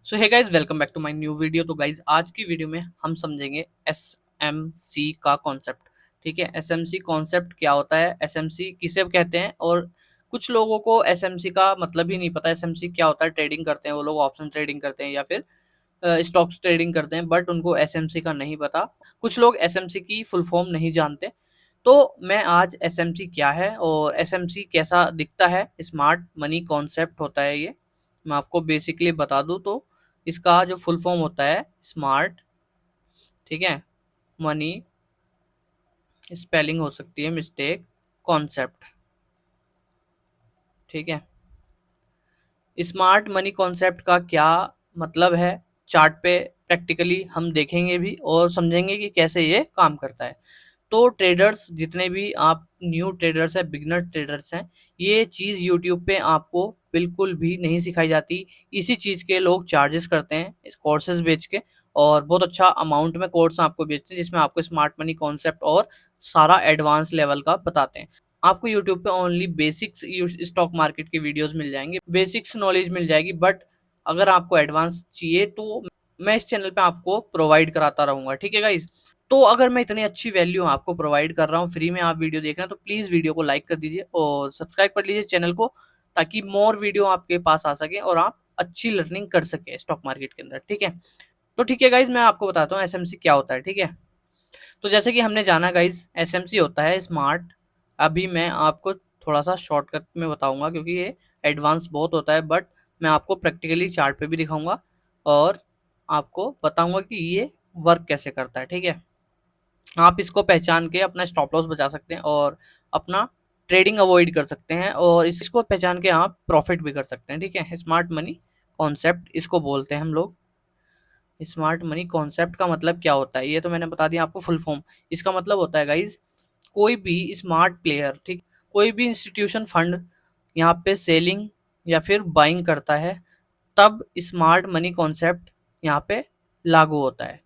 So hey guys, welcome back to my new video. तो guys आज की video में हम समझेंगे एसएमसी का कॉन्सेप्ट। ठीक है, एसएमसी कॉन्सेप्ट क्या होता है, एसएमसी किसे कहते हैं, और कुछ लोगों को एसएमसी का मतलब ही नहीं पता एसएमसी क्या होता है। ट्रेडिंग करते हैं वो लोग, ऑप्शन ट्रेडिंग करते हैं या फिर स्टॉक्स ट्रेडिंग करते हैं, बट उनको एसएमसी का नहीं पता। कुछ लोग एसएमसी की फुल फॉर्म नहीं जानते। तो मैं आज एसएमसी क्या है और एसएमसी कैसा दिखता है, स्मार्ट मनी कॉन्सेप्ट होता है ये, मैं आपको बेसिकली बता दूं। तो इसका जो फुल फॉर्म होता है स्मार्ट, ठीक है, मनी, स्पेलिंग हो सकती है मिस्टेक, कॉन्सेप्ट। ठीक है, स्मार्ट मनी कॉन्सेप्ट का क्या मतलब है, चार्ट पे प्रैक्टिकली हम देखेंगे भी और समझेंगे कि कैसे ये काम करता है। तो ट्रेडर्स जितने भी आप न्यू ट्रेडर्स हैं, बिगनर ट्रेडर्स हैं, ये चीज़ यूट्यूब पे आपको बिल्कुल भी नहीं सिखाई जाती। इसी चीज़ के लोग चार्जेस करते हैं इस कोर्सेज बेच के, और बहुत अच्छा अमाउंट में कोर्स आपको बेचते हैं जिसमें आपको स्मार्ट मनी कॉन्सेप्ट और सारा एडवांस लेवल का बताते हैं। आपको यूट्यूब पे ओनली बेसिक्स स्टॉक मार्केट के वीडियोस मिल जाएंगे, बेसिक्स नॉलेज मिल जाएगी, बट अगर आपको एडवांस चाहिए तो मैं इस चैनल पे आपको प्रोवाइड कराता रहूंगा। ठीक है गाइस, तो अगर मैं इतनी अच्छी वैल्यू आपको प्रोवाइड कर रहा हूँ, फ्री में आप वीडियो देख रहे हैं, तो प्लीज़ वीडियो को लाइक कर दीजिए और सब्सक्राइब कर लीजिए चैनल को, ताकि मोर वीडियो आपके पास आ सके और आप अच्छी लर्निंग कर सके स्टॉक मार्केट के अंदर। ठीक है, तो ठीक है गाइज, मैं आपको बताता हूँ एसएमसी क्या होता है। ठीक है, तो जैसे कि हमने जाना गाइज, एसएमसी होता है स्मार्ट। अभी मैं आपको थोड़ा सा शॉर्टकट में बताऊंगा क्योंकि ये एडवांस बहुत होता है, बट मैं आपको प्रैक्टिकली चार्ट पे भी दिखाऊंगा और आपको बताऊंगा कि ये वर्क कैसे करता है। ठीक है, आप इसको पहचान के अपना स्टॉप लॉस बचा सकते हैं और अपना ट्रेडिंग अवॉइड कर सकते हैं, और इसको पहचान के आप प्रॉफिट भी कर सकते हैं। ठीक है, स्मार्ट मनी कॉन्सेप्ट इसको बोलते हैं हम लोग। स्मार्ट मनी कॉन्सेप्ट का मतलब क्या होता है ये तो मैंने बता दिया आपको फुल फॉर्म। इसका मतलब होता है गाइज, कोई भी स्मार्ट प्लेयर, ठीक, कोई भी इंस्टीट्यूशन फंड यहाँ पे सेलिंग या फिर बाइंग करता है, तब स्मार्ट मनी कॉन्सेप्ट यहाँ पे लागू होता है।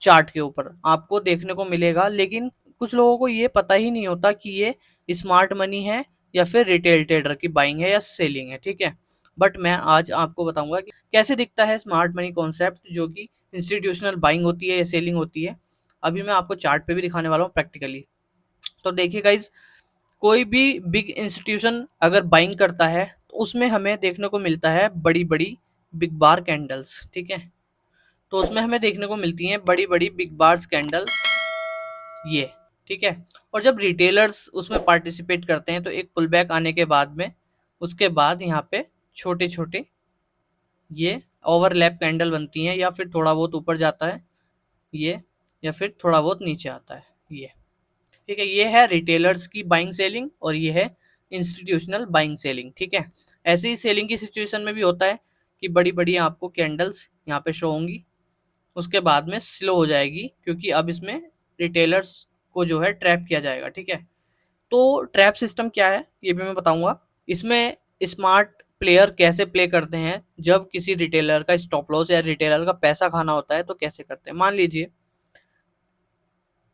चार्ट के ऊपर आपको देखने को मिलेगा, लेकिन कुछ लोगों को ये पता ही नहीं होता कि ये स्मार्ट मनी है या फिर रिटेल ट्रेडर की बाइंग है या सेलिंग है। ठीक है, बट मैं आज आपको बताऊंगा कि कैसे दिखता है स्मार्ट मनी कॉन्सेप्ट, जो कि इंस्टीट्यूशनल बाइंग होती है या सेलिंग होती है। अभी मैं आपको चार्ट पे भी दिखाने वाला हूँ प्रैक्टिकली। तो देखिए गाइज, कोई भी बिग इंस्टीट्यूशन अगर बाइंग करता है तो उसमें हमें देखने को मिलता है बड़ी बड़ी बिग बार कैंडल्स। ठीक है, तो उसमें हमें देखने को मिलती हैं बड़ी बड़ी बिग बार्स कैंडल्स, ये। ठीक है, और जब रिटेलर्स उसमें पार्टिसिपेट करते हैं तो एक पुल बैक आने के बाद में, उसके बाद यहाँ पे छोटे छोटे ये ओवरलैप कैंडल बनती हैं, या फिर थोड़ा बहुत ऊपर जाता है ये, या फिर थोड़ा बहुत नीचे आता है ये। ठीक है, ये है रिटेलर्स की बाइंग सेलिंग और ये है इंस्टीट्यूशनल बाइंग सेलिंग। ठीक है, ऐसे ही सेलिंग की सिचुएशन में भी होता है कि बड़ी बड़ी आपको कैंडल्स यहाँ पे शो होंगी, उसके बाद में स्लो हो जाएगी, क्योंकि अब इसमें रिटेलर्स को जो है ट्रैप किया जाएगा। ठीक है, तो ट्रैप सिस्टम क्या है ये भी मैं बताऊंगा। इसमें स्मार्ट प्लेयर कैसे प्ले करते हैं, जब किसी रिटेलर का स्टॉप लॉस या रिटेलर का पैसा खाना होता है तो कैसे करते हैं। मान लीजिए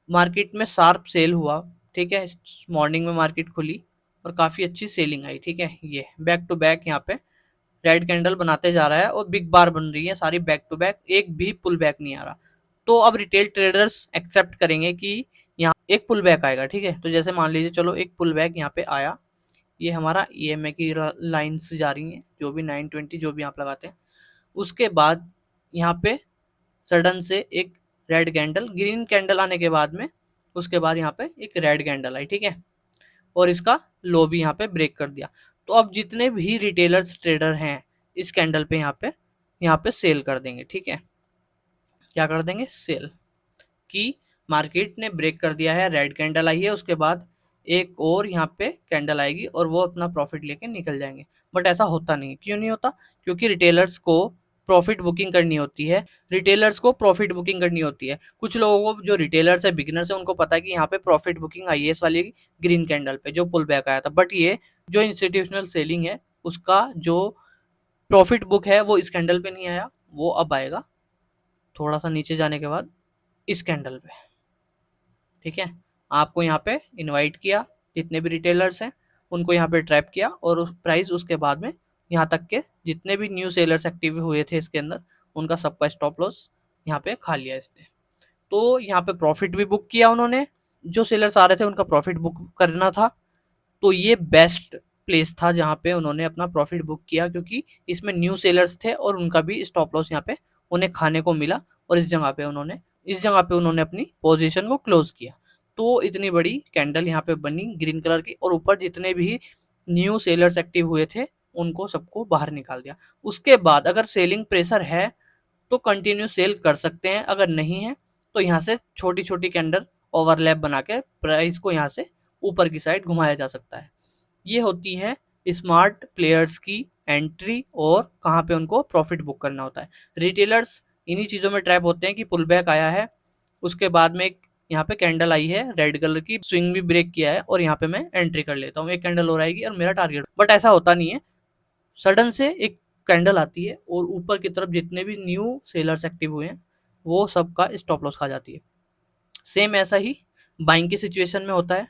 मार्केट में शार्प सेल हुआ, ठीक है, मॉर्निंग में मार्केट खुली और काफ़ी अच्छी सेलिंग आई। ठीक है, ये बैक टू बैक यहाँ पे रेड कैंडल बनाते जा रहा है और बिग बार बन रही है सारी बैक टू बैक, एक भी पुल बैक नहीं आ रहा। तो अब रिटेल ट्रेडर्स एक्सेप्ट करेंगे कि यहाँ एक पुल बैक आएगा। ठीक है, तो जैसे मान लीजिए चलो एक पुल बैक यहाँ पे आया, ये हमारा ईएमए की लाइन्स जा रही हैं, जो भी 920 जो भी आप लगाते हैं, उसके बाद यहाँ पे सडन से एक रेड कैंडल, ग्रीन कैंडल आने के बाद में उसके बाद यहाँ पे एक रेड कैंडल आई। ठीक है, और इसका लो भी यहाँ पे ब्रेक कर दिया। तो अब जितने भी रिटेलर्स ट्रेडर हैं इस कैंडल पे यहाँ पे सेल कर देंगे। ठीक है, क्या कर देंगे, सेल, कि मार्केट ने ब्रेक कर दिया है, रेड कैंडल आई है, उसके बाद एक और यहाँ पे कैंडल आएगी और वो अपना प्रॉफिट लेके निकल जाएंगे। बट ऐसा होता नहीं, क्यों नहीं होता, क्योंकि रिटेलर्स को प्रॉफिट बुकिंग करनी होती है। रिटेलर्स को प्रॉफिट बुकिंग करनी होती है। कुछ लोगों को, जो रिटेलर्स है, बिगिनर्स है, उनको पता है कि यहाँ पे प्रॉफिट बुकिंग आई है इस वाली ग्रीन कैंडल पे जो पुल बैक आया था, बट ये जो इंस्टीट्यूशनल सेलिंग है उसका जो प्रॉफिट बुक है वो इस कैंडल पे नहीं आया, वो अब आएगा थोड़ा सा नीचे जाने के बाद इस कैंडल पे। ठीक है, आपको यहाँ पे इनवाइट किया, जितने भी रिटेलर्स हैं उनको यहाँ पे ट्रैप किया और उस प्राइस उसके बाद में यहाँ तक के जितने भी न्यू सेलर्स एक्टिव हुए थे इसके अंदर, उनका सबका स्टॉप लॉस यहाँ पे खा लिया इसने। तो यहाँ पे प्रॉफिट भी बुक किया उन्होंने, जो सेलर्स आ रहे थे उनका प्रॉफिट बुक करना था, तो ये बेस्ट प्लेस था जहाँ पे उन्होंने अपना प्रॉफिट बुक किया, क्योंकि इसमें न्यू सेलर्स थे और उनका भी स्टॉप लॉस यहाँ पे उन्हें खाने को मिला, और इस जगह पे उन्होंने अपनी पोजीशन को क्लोज किया। तो इतनी बड़ी कैंडल यहाँ पे बनी ग्रीन कलर की, और ऊपर जितने भी न्यू सेलर्स एक्टिव हुए थे उनको सबको बाहर निकाल दिया। उसके बाद अगर सेलिंग प्रेशर है तो कंटिन्यू सेल कर सकते हैं, अगर नहीं है तो यहाँ से छोटी छोटी कैंडल ओवरलैप बना के प्राइस को यहाँ से ऊपर की साइड घुमाया जा सकता है। ये होती है स्मार्ट प्लेयर्स की एंट्री, और कहाँ पे उनको प्रॉफिट बुक करना होता है। रिटेलर्स इन्हीं चीज़ों में ट्रैप होते हैं कि पुल बैक आया है, उसके बाद में एक यहाँ पे कैंडल आई है रेड कलर की, स्विंग भी ब्रेक किया है और यहाँ पे मैं एंट्री कर लेता हूँ, एक कैंडल और आएगी और मेरा टारगेट, बट ऐसा होता नहीं है। सडन से एक कैंडल आती है और ऊपर की तरफ जितने भी न्यू सेलर्स एक्टिव हुए हैं वो सबका स्टॉप लॉस खा जाती है। सेम ऐसा ही बाइंग की सिचुएशन में होता है।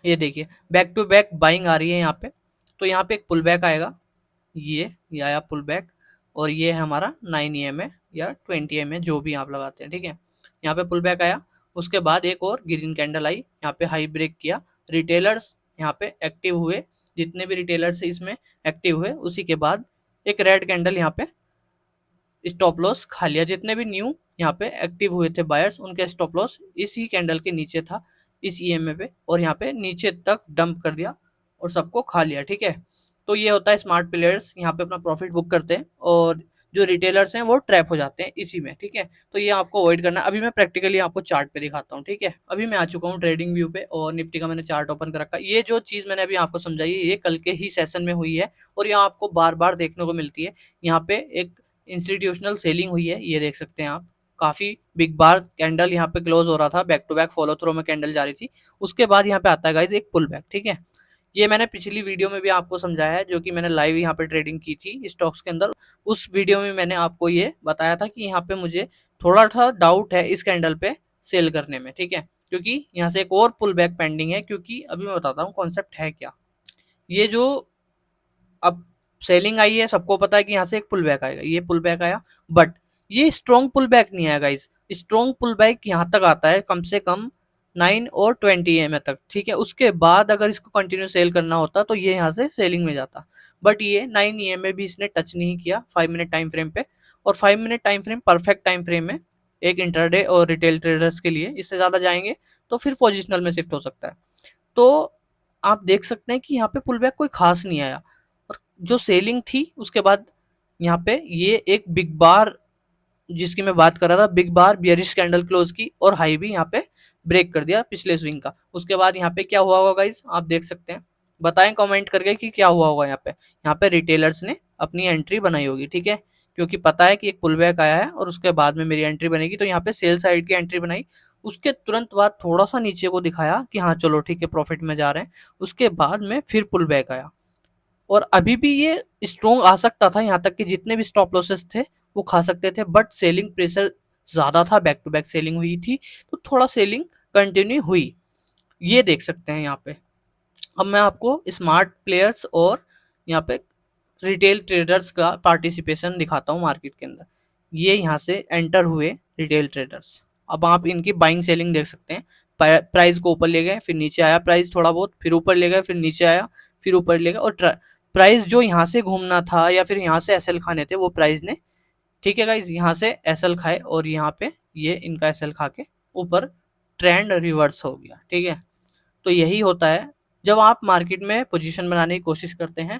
ये देखिए बैक टू बैक बाइंग आ रही है यहाँ पे, तो यहाँ पे एक पुल बैक आएगा, ये आया पुल बैक, और ये है हमारा 9 EMA या 20 EMA जो भी आप लगाते हैं, ठीक है। यहाँ पे पुल बैक आया, उसके बाद एक और ग्रीन कैंडल आई, यहाँ पे हाई ब्रेक किया, रिटेलर्स यहाँ पे एक्टिव हुए, जितने भी रिटेलर्स इसमें एक्टिव हुए, उसी के बाद एक रेड कैंडल यहाँ पे स्टॉप लॉस खा लिया। जितने भी न्यू यहाँ पे एक्टिव हुए थे बायर्स, उनके स्टॉप लॉस इसी कैंडल के नीचे था, इस EMA पे, और यहाँ पे नीचे तक डंप कर दिया और सबको खा लिया, ठीक है। तो ये होता है स्मार्ट प्लेयर्स यहाँ पे अपना प्रॉफिट बुक करते हैं, और जो रिटेलर्स हैं वो ट्रैप हो जाते हैं इसी में, ठीक है। तो ये आपको अवॉइड करना है। अभी मैं प्रैक्टिकली आपको चार्ट पे दिखाता हूँ, ठीक है। अभी मैं आ चुका हूँ ट्रेडिंग व्यू पे, और निफ्टी का मैंने चार्ट ओपन कर रखा है। ये जो चीज़ मैंने अभी आपको समझाई है ये कल के ही सेशन में हुई है, और यहाँ आपको बार बार देखने को मिलती है। यहाँ पे एक इंस्टीट्यूशनल सेलिंग हुई है, ये देख सकते हैं आप, काफी बिग बार कैंडल यहाँ पे क्लोज हो रहा था, back to back follow through में कैंडल जा रही थी। उसके बाद यहाँ पे आता है गाइज एक पुल बैक, ठीक है। ये मैंने पिछली वीडियो में भी आपको समझाया है, जो कि मैंने लाइव यहाँ पे ट्रेडिंग की थी स्टॉक्स के अंदर। उस वीडियो में मैंने आपको ये बताया था कि यहाँ पे मुझे थोड़ा सा डाउट है इस कैंडल पे सेल करने में, ठीक है, क्योंकि यहाँ से एक और पुल बैक पेंडिंग है। क्योंकि अभी मैं बताता हूँ कॉन्सेप्ट है क्या। ये जो अब सेलिंग आई है, सबको पता है कि यहाँ से एक पुल बैक आएगा, ये पुल बैक आया, बट ये स्ट्रॉन्ग पुल बैक नहीं आया गाइज। स्ट्रॉन्ग पुल बैक यहाँ तक आता है कम से कम 9 और 20 EMA तक, ठीक है। उसके बाद अगर इसको कंटिन्यू सेल करना होता तो ये यहाँ से सेलिंग में जाता, बट ये 9 EMA भी इसने टच नहीं किया 5 मिनट टाइम फ्रेम पे, और 5 minute time frame perfect time frame है एक इंटरडे और रिटेल ट्रेडर्स के लिए। इससे ज़्यादा जाएंगे तो फिर पोजिशनल में शिफ्ट हो सकता है। तो आप देख सकते हैं कि यहाँ पे पुल बैक कोई खास नहीं आया, और जो सेलिंग थी उसके बाद यहाँ पे ये एक बिग बार, जिसकी मैं बात कर रहा था, बिग बार बियरिश कैंडल क्लोज की, और हाई भी यहाँ पे ब्रेक कर दिया पिछले स्विंग का। उसके बाद यहाँ पे क्या हुआ होगा गाइज, आप देख सकते हैं, बताएं कमेंट करके कि क्या हुआ होगा। यहाँ पे रिटेलर्स ने अपनी एंट्री बनाई होगी, ठीक है, क्योंकि पता है कि एक पुल बैक आया है और उसके बाद में मेरी एंट्री बनेगी, तो यहाँ पे सेल साइड की एंट्री बनाई। उसके तुरंत बाद थोड़ा सा नीचे को दिखाया कि हाँ चलो ठीक है प्रॉफिट में जा रहे हैं, उसके बाद में फिर पुल बैक आया, और अभी भी ये स्ट्रॉन्ग आ सकता था, यहाँ तक कि जितने भी स्टॉप लॉसेस थे वो खा सकते थे, बट सेलिंग प्रेशर ज़्यादा था, बैक टू बैक सेलिंग हुई थी, तो थोड़ा सेलिंग कंटिन्यू हुई, ये देख सकते हैं यहाँ पे। अब मैं आपको स्मार्ट प्लेयर्स और यहाँ पे रिटेल ट्रेडर्स का पार्टिसिपेशन दिखाता हूँ मार्केट के अंदर। ये यहाँ से एंटर हुए रिटेल ट्रेडर्स, अब आप इनकी बाइंग सेलिंग देख सकते हैं। प्राइस को ऊपर ले गए, फिर नीचे आया प्राइस थोड़ा बहुत, फिर ऊपर ले गए, फिर नीचे आया, फिर ऊपर ले गए, और प्राइस जो यहाँ से घूमना था या फिर यहाँ से एसएल खाने थे वो प्राइस ने, ठीक है गाइज, यहाँ से एसएल खाए, और यहाँ पे ये इनका एसएल खा के ऊपर ट्रेंड रिवर्स हो गया, ठीक है। तो यही होता है जब आप मार्केट में पोजीशन बनाने की कोशिश करते हैं,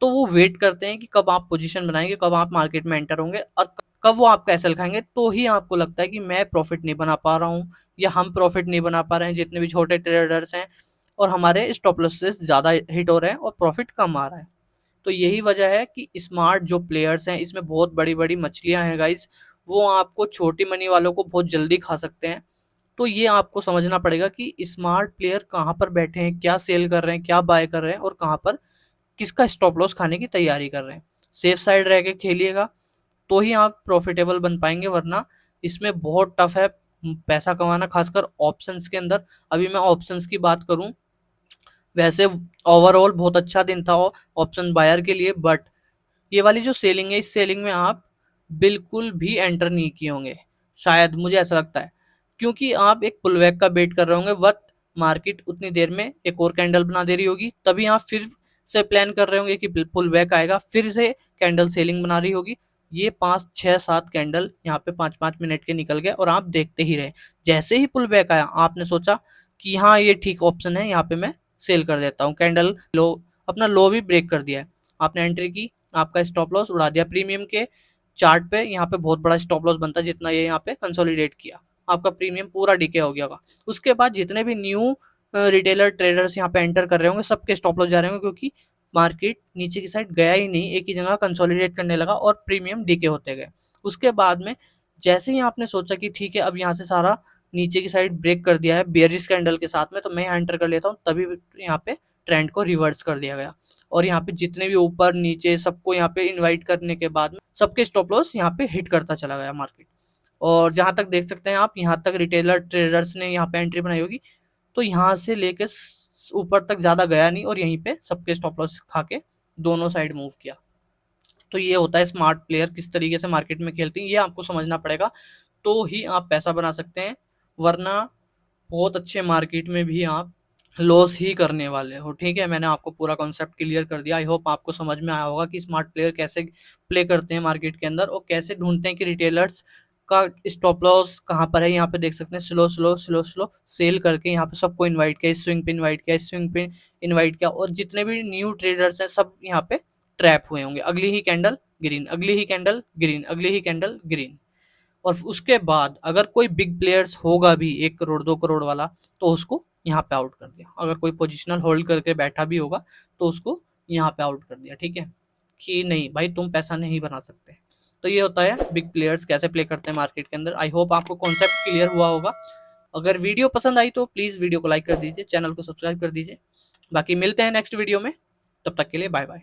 तो वो वेट करते हैं कि कब आप पोजीशन बनाएंगे, कब आप मार्केट में एंटर होंगे, और कब वो आपका एसएल खाएंगे, तो ही आपको लगता है कि मैं प्रॉफिट नहीं बना पा रहा हूँ, या हम प्रॉफिट नहीं बना पा रहे हैं, जितने भी छोटे ट्रेडर्स हैं, और हमारे स्टॉप लॉसेस ज़्यादा हिट हो रहे हैं और प्रॉफिट कम आ रहा है। तो यही वजह है कि स्मार्ट जो प्लेयर्स हैं, इसमें बहुत बड़ी बड़ी मछलियां हैं गाइज, वो आपको छोटी मनी वालों को बहुत जल्दी खा सकते हैं। तो ये आपको समझना पड़ेगा कि स्मार्ट प्लेयर कहाँ पर बैठे हैं, क्या सेल कर रहे हैं, क्या बाय कर रहे हैं, और कहाँ पर किसका स्टॉप लॉस खाने की तैयारी कर रहे हैं। सेफ साइड रह के खेलिएगा तो ही आप प्रॉफिटेबल बन पाएंगे, वरना इसमें बहुत टफ है पैसा कमाना, खासकर ऑप्शंस के अंदर। अभी मैं ऑप्शंस की बात करूं, वैसे ओवरऑल बहुत अच्छा दिन था ऑप्शन बायर के लिए, बट ये वाली जो सेलिंग है, इस सेलिंग में आप बिल्कुल भी एंटर नहीं किए होंगे, शायद मुझे ऐसा लगता है, क्योंकि आप एक पुल बैक का वेट कर रहे होंगे। वत मार्केट उतनी देर में एक और कैंडल बना दे रही होगी, तभी आप फिर से प्लान कर रहे होंगे कि पुल बैक आएगा, फिर से कैंडल सेलिंग बना रही होगी। ये 5 6 7 कैंडल यहाँ पे 5-5 मिनट के निकल गए और आप देखते ही रहे। जैसे ही पुल बैक आया, आपने सोचा कि हाँ ये ठीक ऑप्शन है, यहाँ पे मैं सेल कर देता हूँ। कैंडल लो, अपना लो भी ब्रेक कर दिया है, आपने एंट्री की, आपका स्टॉप लॉस उड़ा दिया। प्रीमियम के चार्ट पे यहाँ पे बहुत बड़ा स्टॉप लॉस बनता है, जितना ये यहाँ पे कंसोलिडेट किया, आपका प्रीमियम पूरा डीके हो गया होगा। उसके बाद जितने भी न्यू रिटेलर ट्रेडर्स यहाँ पे एंटर कर रहे होंगे, सबके स्टॉप लॉस जा रहे होंगे, क्योंकि मार्केट नीचे की साइड गया ही नहीं, एक ही जगह कंसोलिडेट करने लगा और प्रीमियम डीके होते गए। उसके बाद में जैसे ही आपने सोचा कि ठीक है अब यहाँ से सारा नीचे की साइड ब्रेक कर दिया है बेयरिश कैंडल के साथ में, तो मैं एंटर कर लेता हूँ, तभी यहाँ पे ट्रेंड को रिवर्स कर दिया गया। और यहाँ पे जितने भी ऊपर नीचे सबको यहाँ पे इनवाइट करने के बाद में सबके स्टॉप लॉस यहाँ पे हिट करता चला गया मार्केट। और जहां तक देख सकते हैं आप, यहाँ तक रिटेलर ट्रेडर्स ने यहाँ पे एंट्री बनाई होगी, तो यहाँ से लेके ऊपर तक ज्यादा गया नहीं और यहीं पे सबके स्टॉप लॉस खा के दोनों साइड मूव किया। तो ये होता है स्मार्ट प्लेयर किस तरीके से मार्केट में खेलती है, ये आपको समझना पड़ेगा, तो ही आप पैसा बना सकते हैं, वरना बहुत अच्छे मार्केट में भी आप लॉस ही करने वाले हो। ठीक है, मैंने आपको पूरा कॉन्सेप्ट क्लियर कर दिया। आई होप आपको समझ में आया होगा कि स्मार्ट प्लेयर कैसे प्ले करते हैं मार्केट के अंदर और कैसे ढूंढते हैं कि रिटेलर्स का स्टॉप लॉस कहाँ पर है। यहाँ पे देख सकते हैं slow slow slow slow sell करके यहाँ पे सबको इनवाइट किया, इस स्विंग पे इनवाइट किया, इस स्विंग पे इनवाइट किया, और जितने भी न्यू ट्रेडर्स हैं सब यहाँ पे ट्रैप हुए होंगे। अगली ही कैंडल ग्रीन, अगली ही कैंडल ग्रीन, अगली ही कैंडल ग्रीन। और उसके बाद अगर कोई बिग प्लेयर्स होगा भी 1 करोड़ 2 करोड़ वाला, तो उसको यहाँ पे आउट कर दिया। अगर कोई पोजिशनल होल्ड करके बैठा भी होगा तो उसको यहाँ पे आउट कर दिया। ठीक है, कि नहीं भाई तुम पैसा नहीं बना सकते। तो ये होता है बिग प्लेयर्स कैसे प्ले करते हैं मार्केट के अंदर। आई होप आपको कॉन्सेप्ट क्लियर हुआ होगा। अगर वीडियो पसंद आई तो प्लीज़ वीडियो को लाइक कर दीजिए, चैनल को सब्सक्राइब कर दीजिए। बाकी मिलते हैं नेक्स्ट वीडियो में, तब तक के लिए बाय बाय।